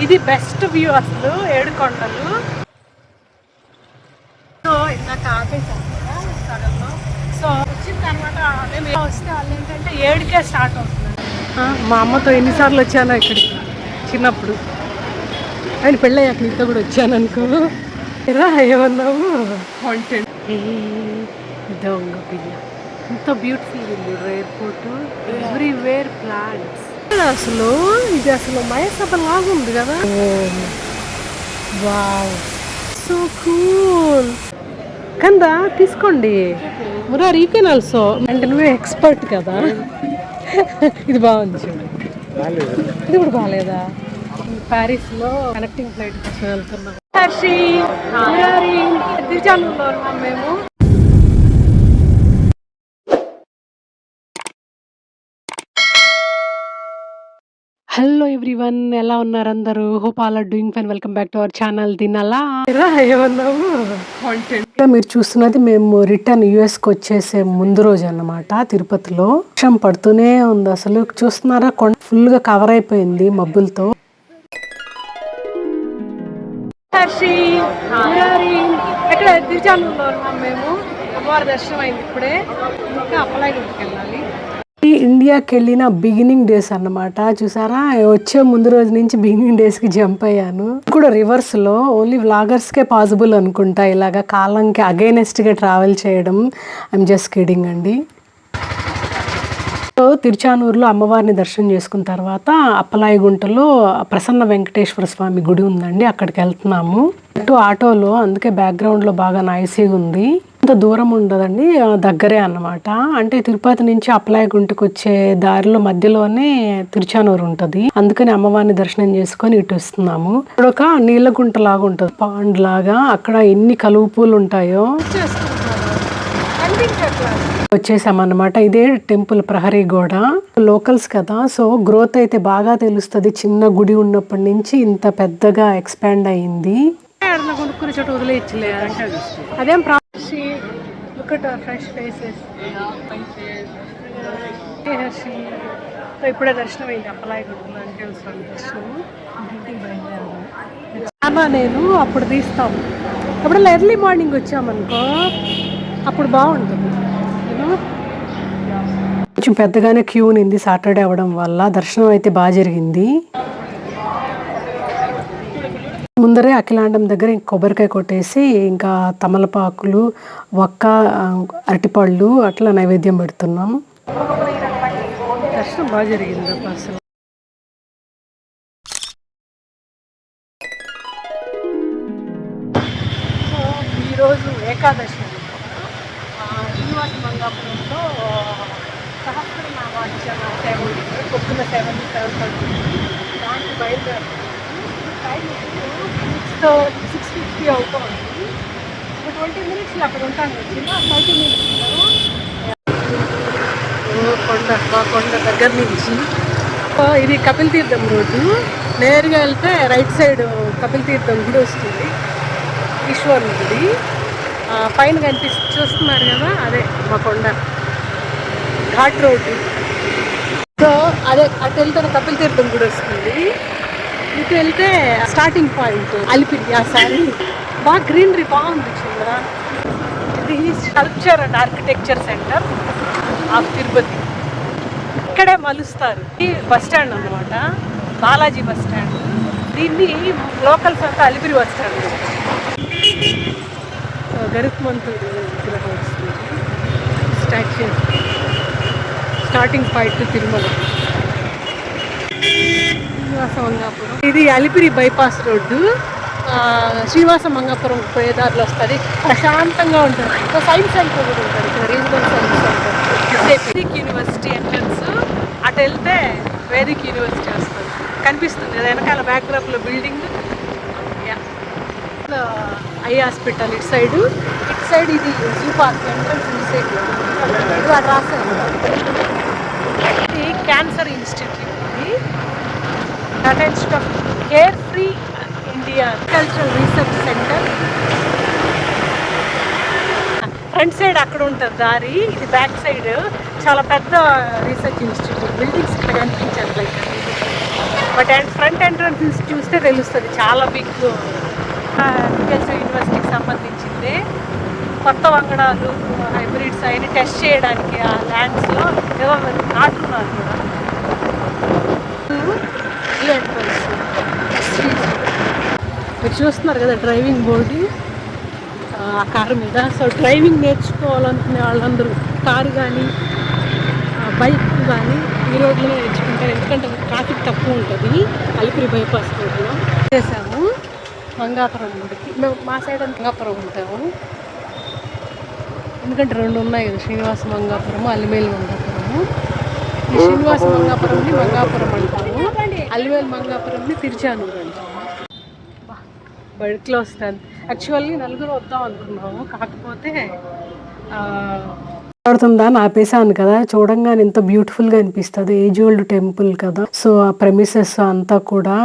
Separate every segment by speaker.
Speaker 1: ఇది best view అసలు ఏడుకొండలు. So ఇందాక ఆపేసాం కదా సడన్లో. సో వచ్చిన తర్వాత మేము వస్తే వాళ్ళు ఏంటంటే 7కే స్టార్ట్ అవుతుంది. మా అమ్మతో ఎన్నిసార్లు వచ్చానో ఇక్కడికి చిన్నప్పుడు. ఆయన పెళ్ళయ్యాక నీతో కూడా వచ్చాను అనుకో. ఇలా ఏమన్నావు కాంటెంట్ దొంగ పిల్ల. ఎంత బ్యూటిఫుల్ ఉంది ఎయిర్పోర్ట్. Everywhere plants. అసలు ఇది అసలు మయసభ లాగా ఉంది కదా. Wow so cool. కందా తీసుకోండి మురార్, యూ కెన్ ఆల్సో. అంటే నువ్వే ఎక్స్పర్ట్ కదా. ఇది బాగుంది చూడు. ఇది కూడా బాగాలేదా? ప్యారిస్ లో కనెక్టింగ్ ఫ్లైట్ కోసం వెళ్తున్నాం. తిరుచానూరులో ఉన్నాం మేము. హలో ఎవ్రీవన్, ఎలా ఉన్నారు అందరూ? Hope all are doing fine. Welcome back to our channel. దీనిలా ఏమన్నావు కాంటెంట్. మీరు చూస్తున్నది మేము రిటర్న్ యుఎస్కి వచ్చేసే ముందు రోజు అన్నమాట. తిరుపతిలో వర్షం పడుతూనే ఉంది. అసలు చూస్తున్నారా, కొండ ఫుల్ గా కవర్ అయిపోయింది మబ్బులతో. ఎక్కడ తిరుచానూరులో ఉన్నాం మేము. అమ్మవారి దర్శనం అయింది ఇప్పుడే. ఇంకా అప్పలాగిరికి వెళ్ళాలి. ఇండియాకి వెళ్ళిన బిగినింగ్ డేస్ అన్నమాట. చూసారా, వచ్చే ముందు రోజు నుంచి బిగినింగ్ డేస్ కి జంప్ అయ్యాను. కూడా రివర్స్ లో ఓన్లీ వ్లాగర్స్ కే పాసిబుల్ అనుకుంటా ఇలాగా కాలంకి అగైనెస్ట్ గా ట్రావెల్ చేయడం. ఐఎమ్ జస్ట్ కిడింగ్ అండి. తిరుచానూరులో అమ్మవారిని దర్శనం చేసుకున్న తర్వాత అప్పలాయగుంటలో ప్రసన్న వెంకటేశ్వర స్వామి గుడి ఉందండి, అక్కడికి వెళ్తున్నాము. ఆటోలో, అందుకే బ్యాక్గ్రౌండ్ లో బాగా నాయిసీగా ఉంది. అంత దూరం ఉండదండి, దగ్గరే అన్నమాట. అంటే తిరుపతి నుంచి అప్పలాయగుంటకు వచ్చే దారిలో మధ్యలోనే తిరుచానూరు ఉంటది. అందుకని అమ్మవారిని దర్శనం చేసుకొని ఇటు వస్తున్నాము. ఇక్కడ ఒక నీళ్ళగుంట లాగా ఉంటది, పాండ్ లాగా. అక్కడ ఎన్ని కలువ పూలు ఉంటాయో వచ్చేసామన్నమాట. ఇదే టెంపుల్ ప్రహరీ గోడ. లోకల్స్ కదా, సో గ్రోత్ అయితే బాగా తెలుస్తుంది. చిన్న గుడి ఉన్నప్పటి నుంచి ఇంత పెద్దగా ఎక్స్పాండ్ అయ్యింది. కొనుక్కునే చోట వదిలేయచ్చులే. అదేం ఇప్పుడే దర్శనం అయింది అప్పలాయగుంటలో. అంటే దర్శనం నేను అప్పుడు తీస్తాము. అప్పుడు ఎర్లీ మార్నింగ్ వచ్చామనుకో, అప్పుడు బాగుంటుంది. కొంచెం పెద్దగానే క్యూ ఉంది సాటర్డే అవ్వడం వల్ల. దర్శనం అయితే బాగా జరిగింది. ముందరే అఖిలాండం దగ్గర కొబ్బరికాయ కొట్టేసి ఇంకా తమలపాకులు, వక్క, అరటిపళ్ళు అట్లా నైవేద్యం పెడుతున్నాం. దర్శనం బాగా జరిగింది అసలు. ఈరోజు ఏకాదశి. శ్రీనివాస మంగాపురంలో సహస్రనామార్చన సేవ పొద్దున్న 7:30 దానికి బయలుదేరుతుంది. 6:50 అవుతుంది. 20 minutes అక్కడ ఉంటాను. వచ్చిన 30 minutes కొండ దగ్గర నుంచి. ఇది కపిల్ తీర్థం రోడ్డు. నేరుగా వెళ్తే రైట్ సైడ్ కపిల్ తీర్థం గుడి వస్తుంది, ఈశ్వరుని గుడి. పైన చూస్తున్నారు కదా, అదే మా కొండ ఘాట్ రోడ్డు. సో అదే అటు వెళ్తే కపిల్ తీర్థం గుడి వస్తుంది. ఇటు వెళ్తే స్టార్టింగ్ పాయింట్ అలిపిరి. ఆ సారీ బాగా గ్రీనరీ బాగుంది చూడరా. ఇది sculpture and architecture centre of Tirupati. ఇక్కడే మలుస్తారు. ఈ బస్ స్టాండ్ అన్నమాట, బాలాజీ బస్ స్టాండ్. దీన్ని లోకల్స్ అంతా అలిపిరి బస్ స్టాండ్. గరుత్మంతుడు విగ్రహం వస్తుంది, statue. Starting point Tirumala, Srinivasa Mangapuram. ఇది అలిపిరి బైపాస్ రోడ్డు. శ్రీనివాస మంగాపురం పోయే దారిలో వస్తుంది. ప్రశాంతంగా ఉంటుంది. సైన్స్ సెంటర్ కూడా ఉంటుంది ఇక్కడ, regional science centre. Vedic university entrance. అటు వెళ్తే వేదిక్ యూనివర్సిటీ వస్తుంది, కనిపిస్తుంది వెనకాల బ్యాక్డ్రాప్లో బిల్డింగ్. ఐ హాస్పిటల్ ఇటు సైడ్. ఇటు సైడ్ ఇది జూ పార్క్ ఎంట్రన్స్. ఇటు సైడ్ ఇది అటు రాశారు. ఇది క్యాన్సర్ ఇన్స్టిట్యూట్. ఇది Tata institute of care free India cultural research centre. Front side అక్కడ ఉంటుంది దారి, ఇది బ్యాక్ సైడ్. చాలా పెద్ద రీసెర్చ్ ఇన్స్టిట్యూట్. బిల్డింగ్స్ ఇక్కడ కనిపించట్లేదు. బట్ ఫ్రంట్ ఎంట్రన్స్ చూస్తే తెలుస్తుంది, చాలా బిగ్ అగ్రికల్చర్ యూనివర్సిటీకి సంబంధించింది. కొత్త వంగడాలు, హైబ్రిడ్స్ అయినా టెస్ట్ చేయడానికి ఆ ల్యాండ్స్లో ఏదో నాటున్నారు కూడా. మీరు చూస్తున్నారు కదా డ్రైవింగ్ బోర్డు ఆ కారు మీద. సో డ్రైవింగ్ నేర్చుకోవాలనుకునే వాళ్ళందరూ కారు కానీ బైక్ కానీ ఈ రోడ్లోనే నేర్చుకుంటారు, ఎందుకంటే ట్రాఫిక్ తక్కువ ఉంటుంది. అలిపిరి బైపాస్ రోడ్లో చేసాము. మంగాపురం గుడికి మేము మా సైడ్ అంతా మంగాపురం ఉంటాము, ఎందుకంటే రెండు ఉన్నాయి కదా, శ్రీనివాస మంగాపురము, అలిమేలు మంగాపురము. ఈ శ్రీనివాస మంగాపురంని మంగాపురం అంటాము, అలిమేలు మంగాపురంని తిరుచానూరు అంటాము. బడిలో వస్తాను. యాక్చువల్లీ నలుగురు వద్దాం అనుకున్నాము, కాకపోతే పడుతుందా అని ఆపేసాను కదా. చూడంగానే ఎంత బ్యూటిఫుల్గా అనిపిస్తుంది, ఏజ్ ఓల్డ్ టెంపుల్ కదా. సో ఆ ప్రెమిసెస్ అంతా కూడా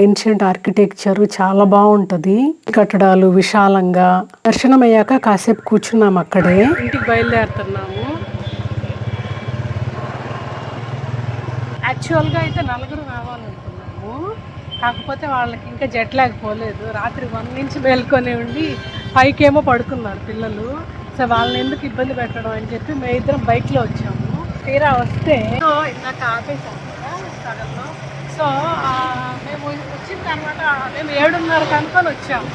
Speaker 1: ఏన్షియంట్ ఆర్కిటెక్చర్ చాలా బాగుంటది, కట్టడాలు విశాలంగా. దర్శనం అయ్యాక కాసేపు కూర్చున్నాము అక్కడే. ఇంటికి బయలుదేరుతున్నాము. యాక్చువల్గా అయితే నలుగురు రావాలనుకున్నాము, కాకపోతే వాళ్ళకి ఇంకా జెట్ లేకపోలేదు. రాత్రి 1 నుంచి మేల్కొని ఉండి 5 కేమో పడుకున్నారు పిల్లలు. సో వాళ్ళని ఎందుకు ఇబ్బంది పెట్టడం అని చెప్పి మేము ఇద్దరం బైక్లో వచ్చాము. తీరా వస్తే ఇందాక ఆపేసాము కదా సగంలో. సో మేము వచ్చిన తర్వాత మేము 7:30 అనుకొని వచ్చాము.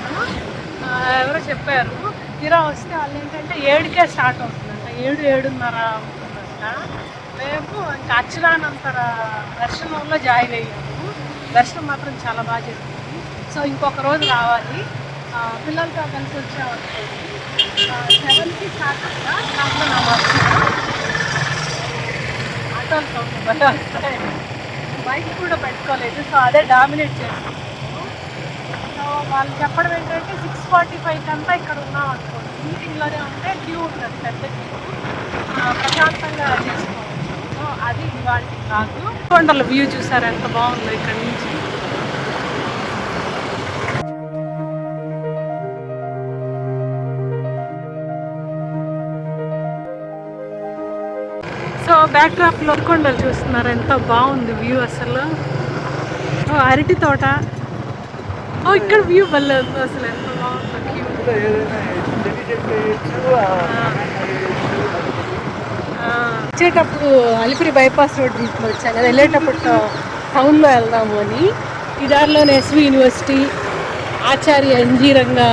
Speaker 1: ఎవరో చెప్పారు. తీరా వస్తే వాళ్ళు ఏంటంటే 7కే స్టార్ట్ అవుతుందంట, 7-7:30 అవుతుందంట. మేము ఇంకా అర్చనానంతర దర్శనంలో జాయిన్ అయ్యాము. దర్శనం మాత్రం చాలా బాగా జరిగింది. సో ఇంకొక రోజు రావాలి, పిల్లలతో కలిసి వచ్చామనుకోండి. 7కి స్టార్ట్ అవుతా, దాంట్లో నా ఆటోలు వస్తాయి, బైక్ కూడా పెట్టుకోలేదు. సో అదే డామినేట్ చేస్తాము. సో వాళ్ళు చెప్పడం ఏంటంటే 6:45 అంతా ఇక్కడ ఉన్నాం అనుకోండి, మీటింగ్లోనే ఉంటే క్యూ ఉంటుంది, పెద్ద క్యూ, ప్రశాంతంగా చేసుకోవచ్చు. సో అది ఇవాళ కాదు. కొండల వ్యూ చూసారు ఎంత బాగుందో ఇక్కడ నుంచి. సో బ్యాక్ డ్రాప్లో కొండలు చూస్తున్నారు, ఎంత బాగుంది వ్యూ అసలు. అరటి తోట, ఇక్కడ వ్యూ భలే ఉంది అసలు, ఎంత బాగుందో. వచ్చేటప్పుడు అలిపిరి బైపాస్ రోడ్ తీసుకుని వచ్చాను కదా, వెళ్ళేటప్పుడు టౌన్లో వెళ్దాము అని. ఈ దారిలోనే SV university, Acharya NG Ranga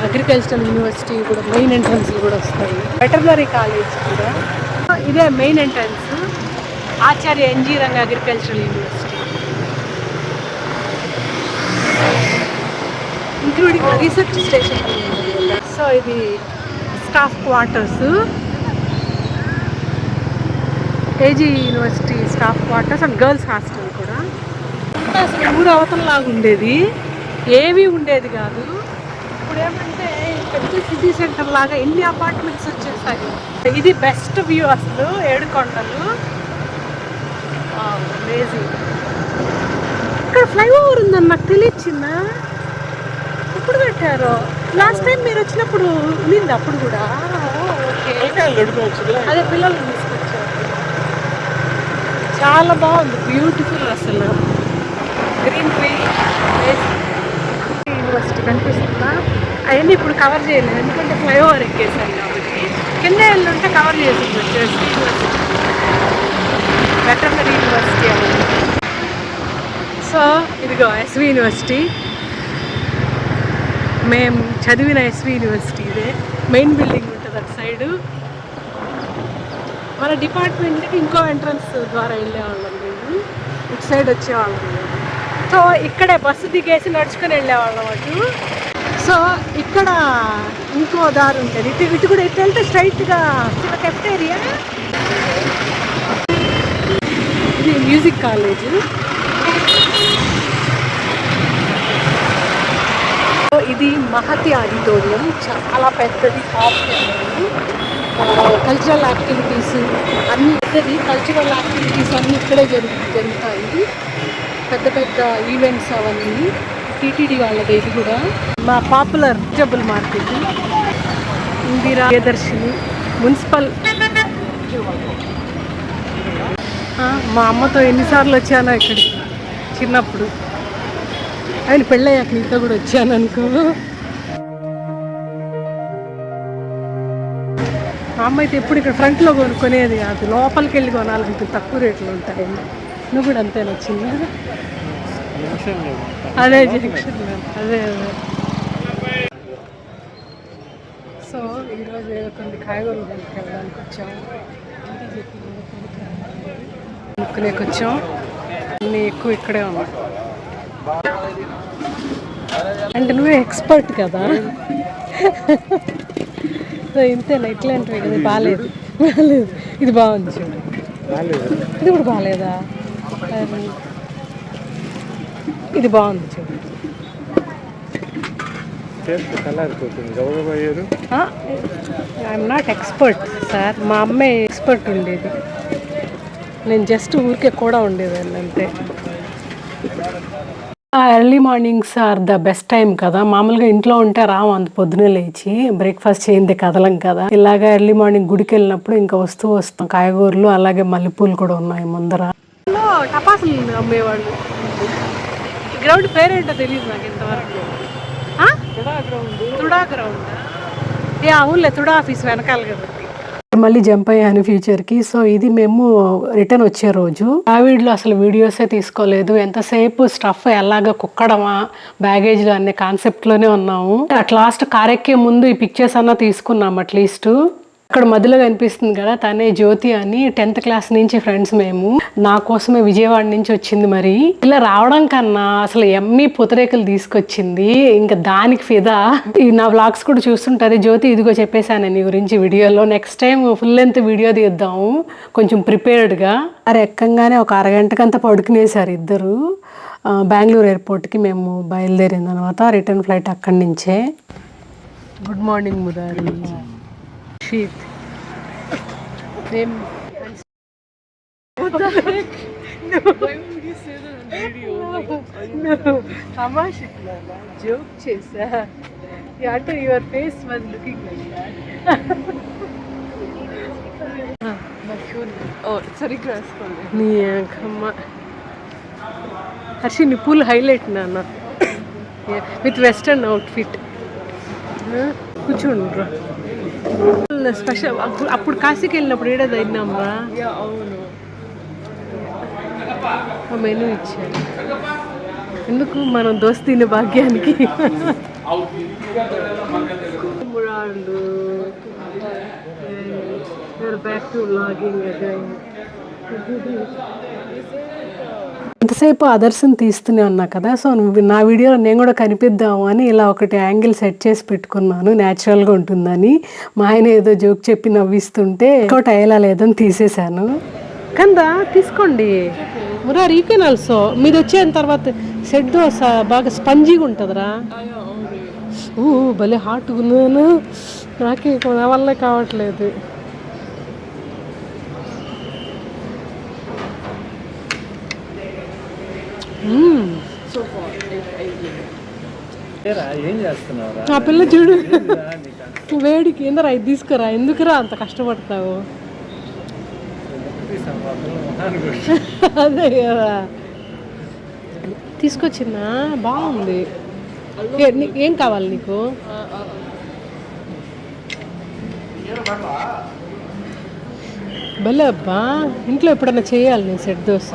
Speaker 1: agricultural university కూడా మెయిన్ ఎంట్రన్స్లు కూడా వస్తాయి, వెటర్నరీ కాలేజ్ కూడా. ఇదే main entrance, Acharya NG Ranga agricultural university, including research station. So ఇది staff quarters, AG university staff quarters and girls hostel కూడా. అసలు ఊరు అవతలలాగా ఉండేది, ఏమీ ఉండేది కాదు. ఇప్పుడు ఏమంటే పెద్ద సిటీ సెంటర్ లాగా ఎన్ని అపార్ట్మెంట్స్ వచ్చేసాయి. ఇది బెస్ట్ వ్యూ అసలు, ఏడుకొండలు. అమేజింగ్. ఇక్కడ ఫ్లైఓవర్ ఉందని నాకు తెలియచ్చిందా, ఇప్పుడు పెట్టారు. లాస్ట్ టైం మీరు వచ్చినప్పుడు ఉన్నింది అప్పుడు కూడా. ఓకే, అదే పిల్లలు తీసుకొచ్చారు. చాలా బాగుంది, బ్యూటిఫుల్ అసలు. గ్రీన్ ట్రీ, యూనివర్సిటీ కనిపిస్తుందా. అవన్నీ ఇప్పుడు కవర్ చేయలేదు, ఎందుకంటే ఫ్లైఓవర్ ఎక్కేసాను కాబట్టి. కింద వెళ్ళుంటే కవర్ చేసి యూనివర్సిటీ, వెటర్నరీ యూనివర్సిటీ అని. సో ఇదిగో ఎస్వి యూనివర్సిటీ, మేము చదివిన ఎస్వి యూనివర్సిటీ ఇదే. మెయిన్ బిల్డింగ్ ఉంటుంది అటు సైడు. మన డిపార్ట్మెంట్కి ఇంకో ఎంట్రన్స్ ద్వారా వెళ్ళేవాళ్ళం మేము, ఇటు సైడ్ వచ్చేవాళ్ళం. సో ఇక్కడే బస్సు దిగేసి నడుచుకొని వెళ్ళేవాళ్ళం అటు. సో ఇక్కడ ఇంకో దారి ఉంటుంది, ఇటు కూడా ఇటు వెళ్తే స్ట్రైట్గా కెఫ్టేరియా. ఇది మ్యూజిక్ కాలేజ్. ఇది మహతి ఆడిటోరియం, చాలా పెద్దది, కల్చరల్ యాక్టివిటీస్ అన్నీ పెద్దది. కల్చరల్ యాక్టివిటీస్ అన్నీ ఇక్కడే జరుగుతాయి, పెద్ద పెద్ద ఈవెంట్స్ అవన్నీ. టీటీడీ వాళ్ళది ఇది కూడా. మా popular vegetable market, Indira Priyadarshini, municipal. మా అమ్మతో ఎన్నిసార్లు వచ్చానో ఇక్కడికి, చిన్నప్పుడు. ఆయన పెళ్ళయ్యాక నీతో కూడా వచ్చాను అనుకో. మా అమ్మ అయితే ఎప్పుడు ఇక్కడ ఫ్రంట్లో కొనుక్కునేది కాదు, లోపలికి వెళ్ళి కొనాలంటే తక్కువ రేట్లు ఉంటాయి. నువ్వు కూడా అంతే నచ్చిందా? అదే జంక్షన్, అదే అదే. సో ఈరోజు కొన్ని కాయగూరలు కొనుక్కోవడానికి వచ్చాము, కొనుక్కునేకి వచ్చాం. అన్నీ ఎక్కువ ఇక్కడే ఉన్నాయి. అంటే నువ్వే ఎక్స్పర్ట్ కదా. సో ఇంతేనా, ఇట్లాంటివి కదా. బాగాలేదు, బాగాలేదు. ఇది బాగుంది చూడు. ఇది కూడా బాగాలేదా? ఇది బాగుంది చూడు. I'm not expert sir. మా అమ్మాయి ఎక్స్పర్ట్ ఉండేది, నేను జస్ట్ ఊరికే కూడా ఉండేదాన్ని అంతే. Early mornings are the best time కదా. మామూలుగా ఇంట్లో ఉంటే రాము అంత పొద్దునే లేచి బ్రేక్ఫాస్ట్ చేయింది కదలం కదా. ఇలాగా ఎర్లీ మార్నింగ్ గుడికి వెళ్ళినప్పుడు ఇంకా వస్తాం. కాయగూరలు అలాగే మల్లెపూలు కూడా ఉన్నాయి ముందర. టపాసులు అమ్మేవాళ్ళు. గ్రౌండ్ పేరేంటో తెలియదు నాకు ఇంతవరకు. తుడా గ్రౌండ్. ఏ అవునులే, తుడా ఆఫీస్ వెనకాల కదా. మళ్ళీ జంప్ అయ్యాను ఫ్యూచర్కి. సో ఇది మేము రిటర్న్ వచ్చే రోజు. కోవిడ్లో అసలు వీడియోసే తీసుకోలేదు. ఎంతసేపు స్టఫ్ ఎలాగ కుక్కడమా బ్యాగేజ్లో అనే కాన్సెప్ట్లోనే ఉన్నాము. అట్ లాస్ట్ కార్ ఎక్కే ముందు ఈ పిక్చర్స్ అన్నా తీసుకున్నాం అట్లీస్ట్. అక్కడ మధ్యలో కనిపిస్తుంది కదా, తనే జ్యోతి అని 10th క్లాస్ నుంచి ఫ్రెండ్స్ మేము. నా కోసమే విజయవాడ నుంచి వచ్చింది. మరి ఇలా రావడం కన్నా అసలు ఎమ్మి పూతరేకులు తీసుకొచ్చింది, ఇంకా దానికి ఫిదా. ఈ నా వ్లాగ్స్ కూడా చూస్తుంటది. జ్యోతి ఇదిగో చెప్పేశాను నీ గురించి వీడియోలో, next time full length video తీద్దాము కొంచెం ప్రిపేర్డ్గా. అరే ఎక్కంగానే ఒక అరగంటకంతా పడుకునేసారు ఇద్దరు. బెంగళూరు ఎయిర్పోర్ట్కి మేము బయలుదేరిన తర్వాత రిటర్న్ ఫ్లైట్ అక్కడి నుంచే. Good morning Murari. Sheet. Name. What the heck? No. Why would you say that on video? No. Tamash itla joke chesa. Yeah, until your face was looking like that. My phone. Oh, sorry, grass call. Nee, come on. Harshi, ni full highlight nana. Yeah, with western outfit. కూర్చోండ్రా. Special అప్పుడు కాశీకి వెళ్ళినప్పుడు ఏడా తిన్నాంరా. Menu ఇచ్చారు ఎందుకు, మనం దోస్తీని భాగ్యానికి. Back to vlogging again. ఎంతసేపు అదర్స్ని తీస్తూనే ఉన్నా కదా. సో నా వీడియోలో నేను కూడా కనిపిద్దాము అని ఇలా ఒకటి యాంగిల్ సెట్ చేసి పెట్టుకున్నాను, న్యాచురల్గా ఉంటుందని. మా ఆయన ఏదో జోక్ చెప్పి నవ్విస్తుంటే ఇంకోటి అయ్యేలా లేదని తీసేశాను. కందా తీసుకోండి మురారి. You can also. మీది వచ్చేన తర్వాత సెట్ దోశ బాగా స్పంజీగా ఉంటుందిరా. భలే హాట్గా ఉన్నాను, నాకే నా వల్లే కావట్లేదు. ఆ పిల్ల చూడు వేడికి ఏందరా ఇది తీసుకురా, ఎందుకురా అంత కష్టపడతావు. అదే కదా తీసుకొచ్చిందా, బాగుంది. ఏం కావాలి నీకు? భలే అబ్బా, ఇంట్లో ఎప్పుడన్నా చేయాలి నేను సెట్ దోశ.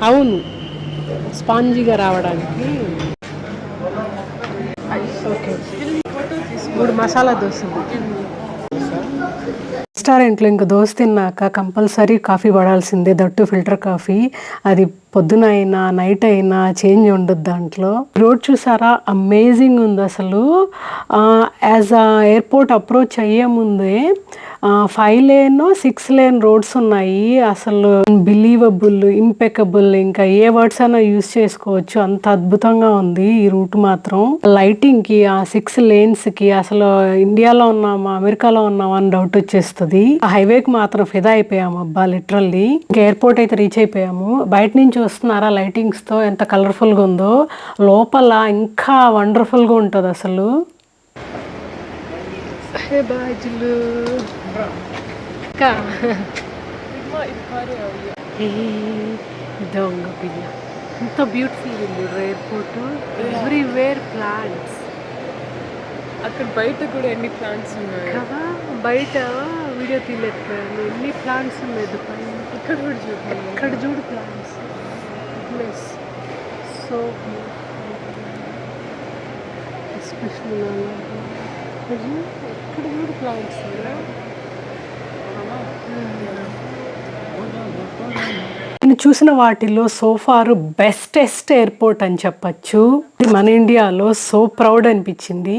Speaker 1: అవును, స్పాంజీగా రావడానికి. ఓకే, 3 మసాలా దోశలు. రెస్టారెంట్లో ఇంకా దోశ తిన్నాక కంపల్సరీ కాఫీ పడాల్సిందే, దట్టు ఫిల్టర్ కాఫీ. అది పొద్దున అయినా నైట్ అయినా చేంజ్ ఉండదు దాంట్లో. రోడ్ చూసారా, అమేజింగ్ ఉంది అసలు. యాజ్ ఆ ఎయిర్పోర్ట్ అప్రోచ్ అయ్యే ముందే 5 lane 6 lane రోడ్స్ ఉన్నాయి. అసలు బిలీవబుల్, ఇంపెకబుల్, ఇంకా ఏ వర్డ్స్ అయినా యూజ్ చేసుకోవచ్చు, అంత అద్భుతంగా ఉంది ఈ రూట్ మాత్రం. లైటింగ్కి, ఆ 6 lanesకి అసలు ఇండియాలో ఉన్నామా అమెరికాలో ఉన్నామా అని డౌట్ వచ్చేస్తుంది. ఆ హైవేకి మాత్రం ఫిదా అయిపోయాము అబ్బా, లిటరల్లీ. ఇంకా ఎయిర్పోర్ట్ అయితే రీచ్ అయిపోయాము. బయట నుంచి వస్తున్నారా లైటింగ్స్తో ఎంత కలర్ఫుల్గా ఉందో, లోపల ఇంకా వండర్ఫుల్గా ఉంటుంది అసలు. బాజులు దొంగ పిల్ల ఎంత బ్యూటిఫుల్ ఉంది ఎయిర్పోర్ట్. Everywhere plants.
Speaker 2: అక్కడ బయట కూడా ఎన్ని ప్లాంట్స్ ఉన్నాయి
Speaker 1: కదా, బయట వీడియో తీయలేకపోయాను. ఎన్ని ప్లాంట్స్ ఉన్నాయి పైన.
Speaker 2: ఇక్కడ కూడా చూడండి,
Speaker 1: ఇక్కడ చూడు ప్లాంట్స్. ప్లస్ సో ఎస్పెషల్లీ ఇక్కడ చూడు ప్లాంట్స్. నేను చూసిన వాటిలో సోఫార్ బెస్టెస్ట్ ఎయిర్పోర్ట్ అని చెప్పచ్చు. మన ఇండియాలో సో ప్రౌడ్ అనిపించింది.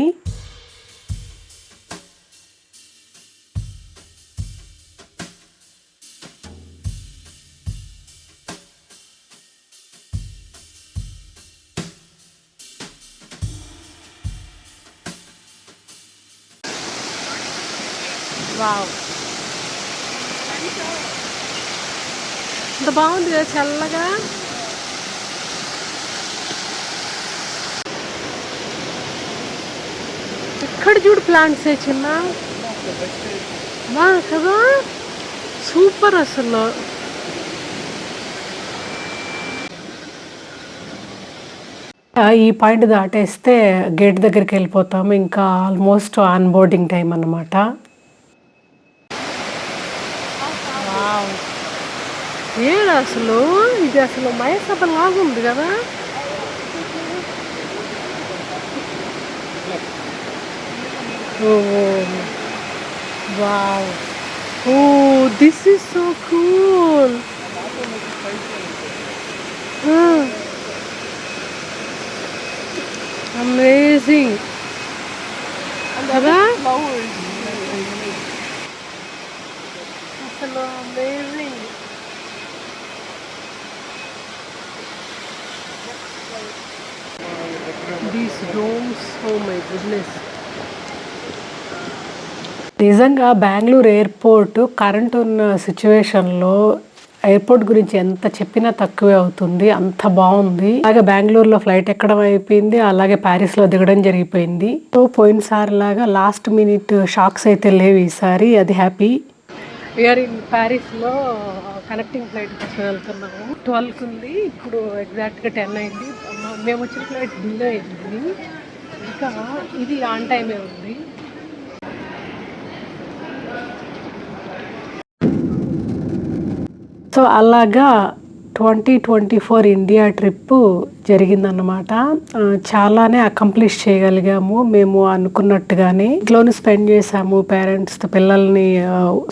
Speaker 1: వావ్, ఎంత బాగుంది కదా చల్లగా. ఎక్కడ చూడు ప్లాంట్స్ చిన్న. బా కదా, సూపర్ అసలు. ఈ పాయింట్ దాటేస్తే గేట్ దగ్గరికి వెళ్ళిపోతాము. ఇంకా ఆల్మోస్ట్ ఆన్ బోర్డింగ్ టైం అన్నమాట. ఏడు అసలు ఇది అసలు మహేసభ లాగుంది కదా. Wow, oh this is so cool. Amazing కదా అసలు, amazing. These domes, oh my goodness. నిజంగా బెంగళూరు ఎయిర్పోర్ట్ కరెంట్ ఉన్న సిచ్యువేషన్లో ఎయిర్పోర్ట్ గురించి ఎంత చెప్పినా తక్కువే అవుతుంది. అంత బాగుంది. అలాగే బెంగళూరులో ఫ్లైట్ ఎక్కడం అయిపోయింది, అలాగే ప్యారిస్లో దిగడం జరిగిపోయింది. సో పోయినసారి లాగా లాస్ట్ మినిట్ షాక్స్ అయితే లేవు ఈసారి. అది హ్యాపీ. వీఆర్ ఇన్ ప్యారిస్లో కనెక్టింగ్ ఫ్లైట్ కోసం వెళ్తున్నాము. 12కి ఉంది, ఇప్పుడు ఎగ్జాక్ట్గా 10 అయింది. మేము వచ్చిన ఫ్లైట్ డిలే అయింది. ఇంకా ఇది ఆన్ టైమే ఉంది. సో అలాగా 2024 ఇండియా ట్రిప్ జరిగిందన్నమాట. చాలానే అకంప్లిష్ చేయగలిగాము మేము అనుకున్నట్టుగానే. ఇంట్లోనే స్పెండ్ చేసాము, పేరెంట్స్తో పిల్లల్ని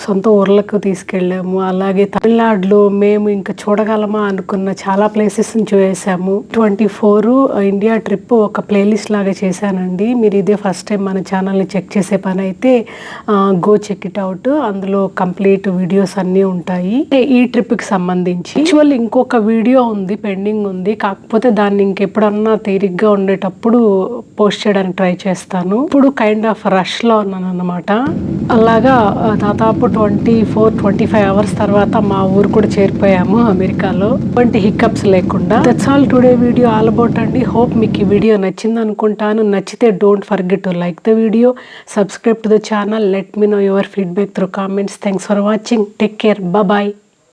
Speaker 1: సొంత ఊర్లకు తీసుకెళ్ళాము. అలాగే తమిళనాడులో మేము ఇంకా చూడగలమా అనుకున్న చాలా ప్లేసెస్ని చూసాము. 24 ఇండియా ట్రిప్ ఒక ప్లేలిస్ట్ లాగా చేశానండి. మీరు ఇదే ఫస్ట్ టైం మన ఛానల్ని చెక్ చేసే పని అయితే గో చెక్ ఇట్ అవుట్. అందులో కంప్లీట్ వీడియోస్ అన్నీ ఉంటాయి ఈ ట్రిప్కి సంబంధించి. యాక్చువల్ ఇంకొక వీడియో ఉంది, పెండింగ్ ఉంది. కాకపోతే దాన్ని ఇంకెప్పుడన్నా తీరిగ్గా ఉండేటప్పుడు పోస్ట్ చేయడానికి ట్రై చేస్తాను. ఇప్పుడు కైండ్ ఆఫ్ రష్లో ఉన్నాను అన్నమాట. అలాగా దాదాపు 24-25 అవర్స్ తర్వాత మా ఊరు కూడా చేరిపోయాము అమెరికాలో, ఎటువంటి హికప్స్ లేకుండా. That's all today video all about అండి. హోప్ మీకు ఈ వీడియో నచ్చింది అనుకుంటాను. నచ్చితే don't forget to like the video, subscribe to the channel, let me know your feedback through comments. Thanks for watching. Take care. Bye.